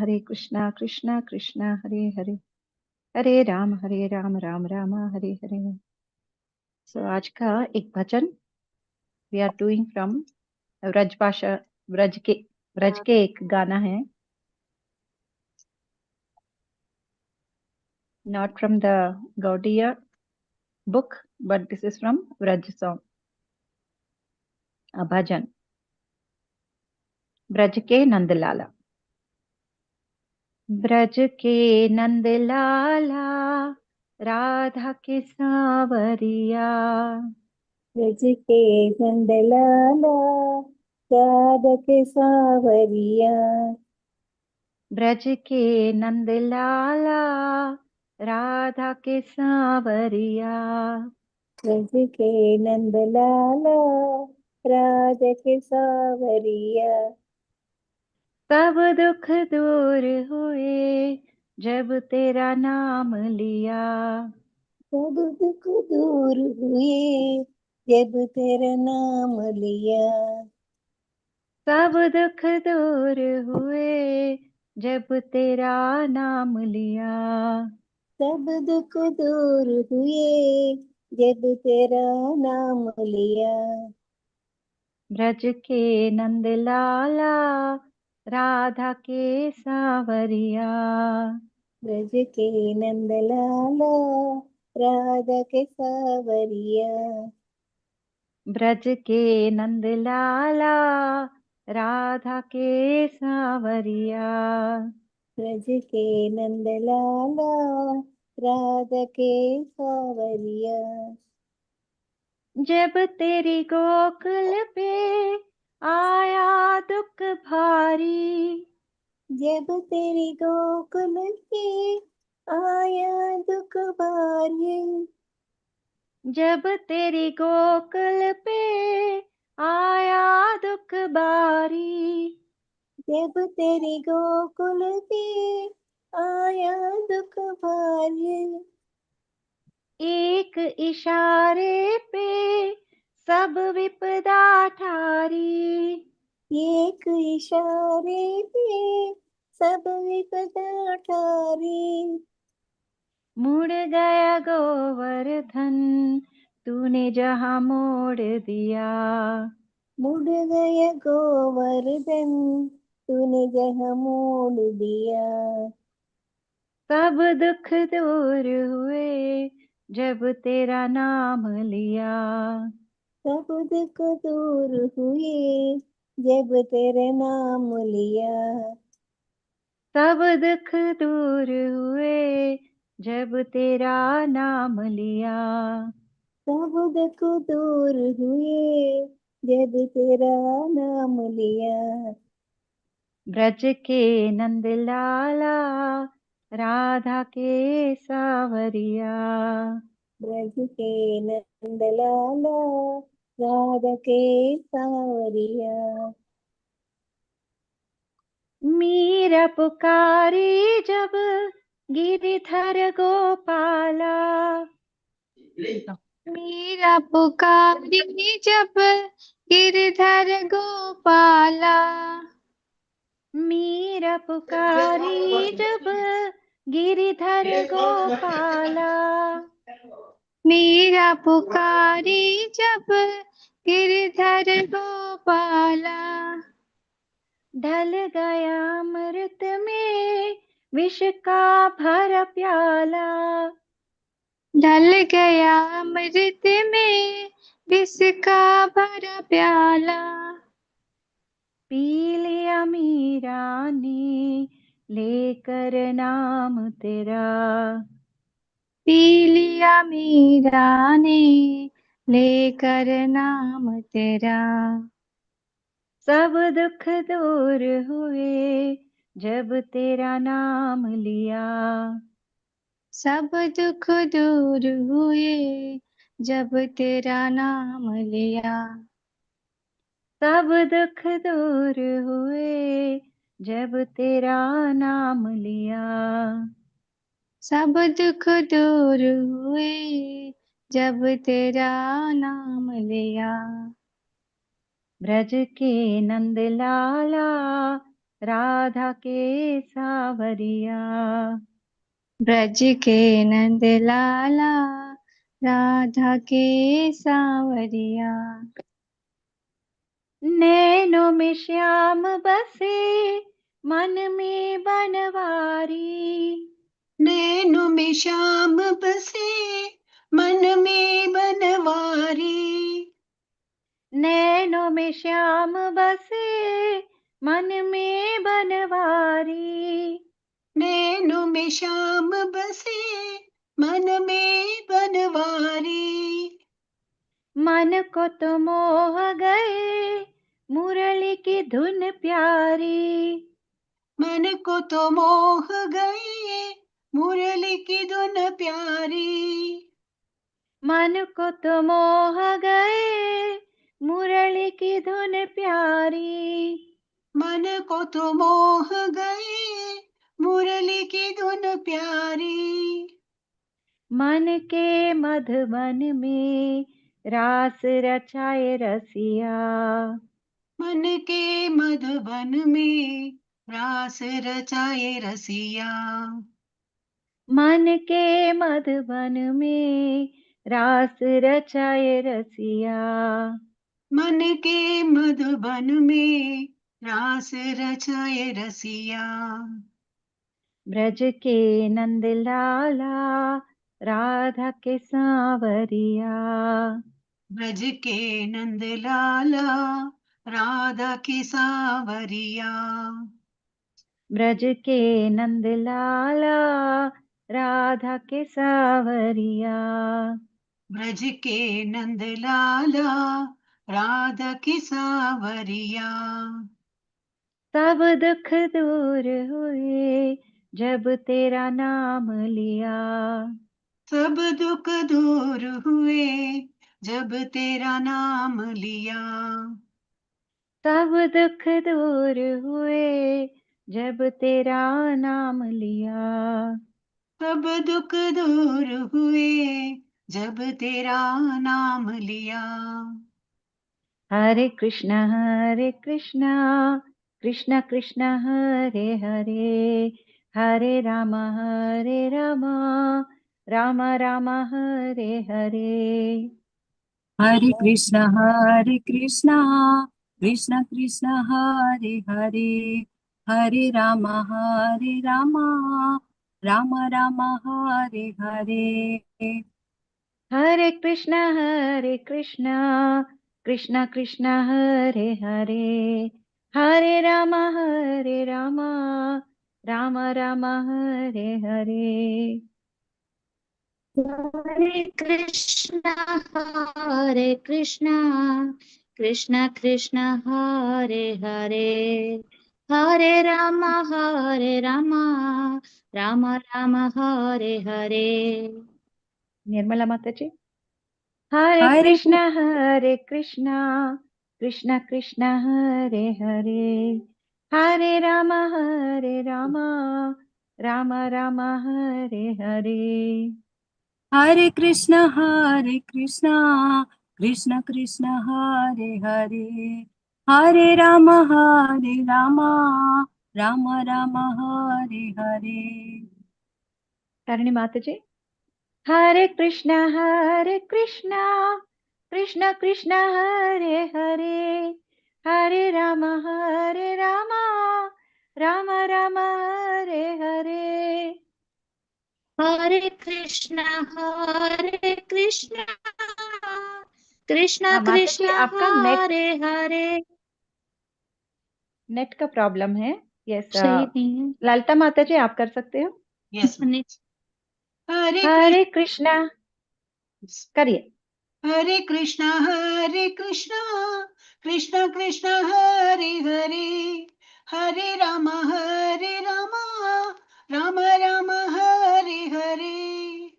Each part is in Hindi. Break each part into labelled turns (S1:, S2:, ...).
S1: हरे कृष्णा कृष्णा कृष्णा हरे हरे, हरे राम राम राम हरे हरे। सो आज का एक भजन we are doing from Braj Bhasha, Braj के एक गाना है, not from the Gaudiya book but this is from Braj song, a bhajan. Braj के नंदलाला। ब्रज के नंदलाला, राधा के सावरिया।
S2: ब्रज के नंदलाला, राधा के सावरिया।
S1: ब्रज के नंदलाला, राधा के सावरिया।
S2: ब्रज के नंदलाला, राधा के सावरिया।
S1: सब दुख दूर हुए जब तेरा नाम लिया।
S2: सब दुख दूर हुए जब तेरा नाम लिया।
S1: सब दुख दूर हुए जब तेरा नाम लिया।
S2: सब दुख दूर हुए जब तेरा नाम लिया।
S1: ब्रज के नंदलाला, राधा के सावरिया।
S2: ब्रज के नंदलाला, राधा के सावरिया।
S1: ब्रज के नंदलाला, राधा के सावरिया।
S2: ब्रज के नंदलाला, राधा के सावरिया।
S1: जब तेरी गोकुल पे आया दुख भारी।
S2: जब तेरी गोकुल पे आया दुख भारी।
S1: जब तेरी गोकुल पे आया दुख भारी।
S2: जब तेरी गोकुल पे आया दुख भारी।
S1: एक इशारे पे सब विपदा ठारी।
S2: एक इशारे पे सब विपदा ठारी।
S1: मुड़ गया गोवर्धन, तूने जहां मोड़ दिया।
S2: मुड़ गया गोवर्धन, तूने जहाँ मोड़ दिया।
S1: सब दुख दूर हुए जब तेरा नाम लिया।
S2: सब दुख दूर हुए जब तेरे नाम लिया।
S1: सब दुख दूर हुए जब तेरा नाम लिया।
S2: सब दुख दूर हुए जब तेरा नाम लिया।
S1: ब्रज के नंदलाला, राधा के सावरिया।
S2: ब्रज के नंदलाला, राधा के सावरिया।
S1: मीरा पुकारी जब गिरधर गोपाला।
S3: मीरा पुकारी जब गिरधर गोपाला।
S1: मीरा पुकारी जब गिरधर गोपाला।
S3: मीरा पुकारी जब गिरधर गोपाला।
S1: ढल गया अमृत में विष का भरा प्याला।
S3: ढल गया अमृत में विष का भरा प्याला।
S1: पी लिया मीरा ने लेकर नाम तेरा।
S3: पी लिया मीरा ने लेकर नाम तेरा।
S1: सब दुख दूर हुए जब तेरा नाम लिया।
S3: सब दुख दूर हुए जब तेरा नाम लिया।
S1: सब दुख दूर हुए जब तेरा नाम लिया।
S3: सब दुख दूर हुए जब तेरा नाम लिया।
S1: ब्रज के नंदलाला, राधा के सावरिया।
S3: ब्रज के नंद लाला राधा के सावरिया।
S1: नैनों में श्याम बसे मन में बनवारी।
S2: नैनों में श्याम बसे मन में बनवारी।
S1: नैनों में श्याम बसे मन में बनवारी।
S2: नैनों में श्याम बसे मन में बनवारी।
S1: मन को तो मोह गए मुरली की धुन प्यारी।
S2: मन को तो मोह गए मुरली की धुन प्यारी।
S1: मन को तो मोह गए मुरली की धुन प्यारी।
S2: मन को तो मोह गए मुरली की धुन प्यारी।
S1: मन के मधुबन में रास रचाए रसिया।
S2: मन के मधुबन में रास रचाए रसिया।
S1: मन के मधुबन में रास रचाए रसिया।
S2: मन के मधुबन में रास रचाए रसिया।
S1: ब्रज के नंद लाला राधा के सांवरिया।
S2: ब्रज के नंद लाला राधा की सावरिया।
S1: ब्रज के नंद लाला राधा के सांवरिया।
S2: ब्रज के नंद लाला राधा की सावरिया।
S1: सब दुख दूर हुए जब तेरा नाम लिया।
S2: सब दुख दूर हुए जब तेरा नाम लिया।
S1: सब दुख दूर हुए जब तेरा नाम लिया।
S2: सब दुख दूर हुए जब तेरा नाम लिया।
S1: हरे कृष्णा कृष्णा कृष्णा हरे हरे, हरे राम राम राम हरे हरे।
S4: हरे कृष्णा कृष्णा कृष्णा हरे हरे, हरे राम राम राम हरे हरे।
S1: हरे कृष्णा कृष्णा कृष्णा हरे हरे, हरे राम राम राम हरे हरे।
S3: हरे कृष्णा कृष्णा कृष्णा हरे हरे, हरे राम राम राम हरे हरे।
S1: निर्मला माता जी। हरे
S4: हरे
S1: कृष्णा कृष्णा कृष्णा हरे हरे, हरे राम राम राम हरे हरे।
S4: हरे कृष्णा कृष्णा कृष्णा हरे हरे, हरे राम राम राम हरे हरे।
S1: तारिणी माता जी। हरे कृष्णा कृष्णा कृष्णा हरे हरे, हरे राम राम राम हरे हरे।
S3: हरे कृष्णा कृष्णा
S1: हाँ माता जी,
S3: कृष्णा
S1: आपका
S3: हरे हरे।
S1: नेट का प्रॉब्लम है। यस,
S3: सही नहीं है।
S1: ललिता माता जी आप कर सकते हो।
S2: यस।
S3: नहीं।
S1: हरे कृष्णा करिए।
S2: हरे कृष्णा कृष्णा कृष्णा हरे हरे, हरे राम राम राम हरे हरे।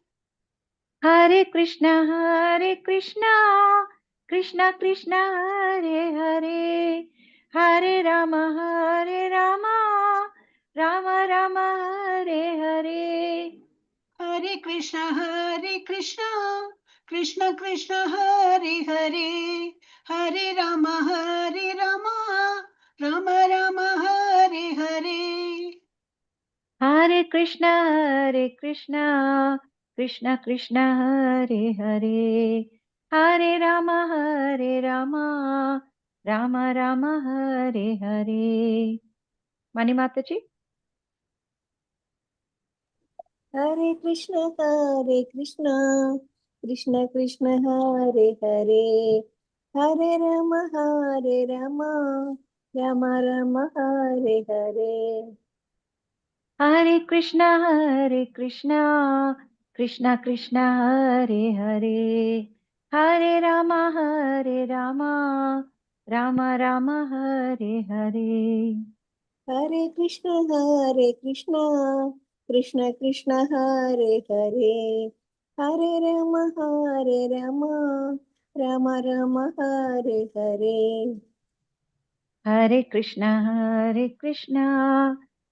S1: हरे कृष्णा कृष्णा कृष्णा हरे हरे, हरे राम राम राम हरे हरे।
S2: हरे कृष्णा कृष्णा कृष्णा हरे हरे, हरे Ram Ram Ram Hare Hare
S1: Hare Krishna, Krishna Krishna, Hare Hare, Hare Rama, Rama Rama, Hare Hare. Mani Mataji.
S5: Hare Krishna, Krishna Krishna, Hare Hare, Hare Rama, Rama Rama, Hare Hare.
S1: Hare Krishna, Krishna Krishna, Hare Hare, Hare Rama, Rama Rama, Hare Hare.
S5: Hare Krishna, Krishna Krishna, Hare Hare, Hare Rama, Rama Rama, Hare Hare.
S1: Hare Krishna,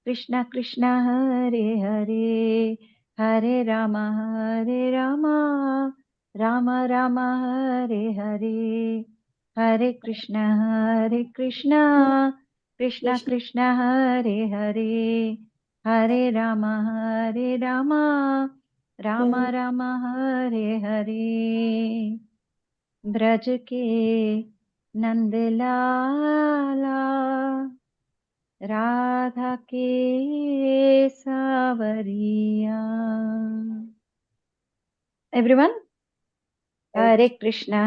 S1: Krishna Krishna, Hare Hare, Hare Rama, Rama Rama, Hare Hare. Hare Krishna, Krishna Krishna, Hare Hare, Hare Rama, Rama Rama, Hare Hare. Braj के नंदलाला राधा के सावरिया. Everyone, Hare Krishna,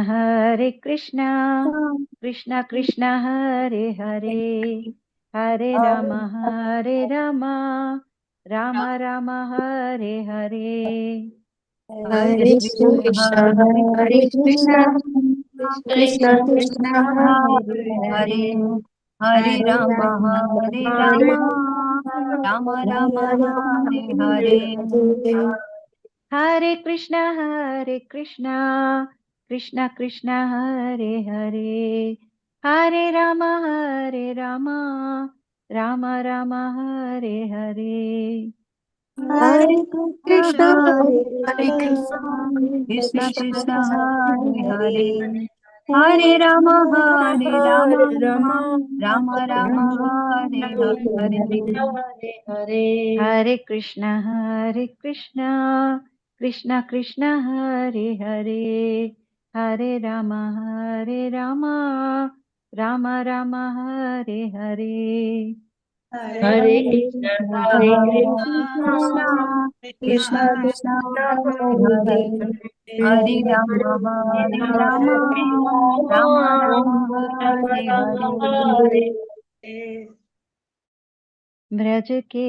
S1: Krishna Krishna, Hare Hare, Hare Rama, Rama Rama, Hare Hare.
S5: Hare Krishna, Hare Krishna, Krishna Krishna,
S4: Hare Hare, Hare Rama, Rama Rama, Hare Hare.
S1: Hare Krishna, Krishna Krishna, Hare Hare, Hare Rama, Rama Rama, Hare Hare.
S5: Hare Krishna,
S4: Hare Krishna, Krishna Krishna, Hare Hare, Hare Rama, Rama Rama, Hare Hare.
S1: Hare Krishna, Krishna Krishna, Hare Hare, Hare Rama, Rama Rama, Hare Hare.
S3: Hare Krishna,
S4: Krishna Krishna, Hare Hare, Hare Rama, Rama Rama, Hare Hare.
S1: Braj के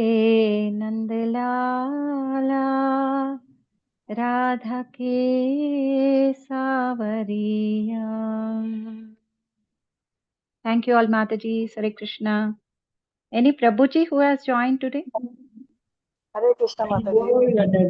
S1: नंदलाला राधा के सावरिया. Thank you all, Mataji. Hare Krishna. Any Prabhuji who has joined today?
S5: Hare Krishna, Mataji.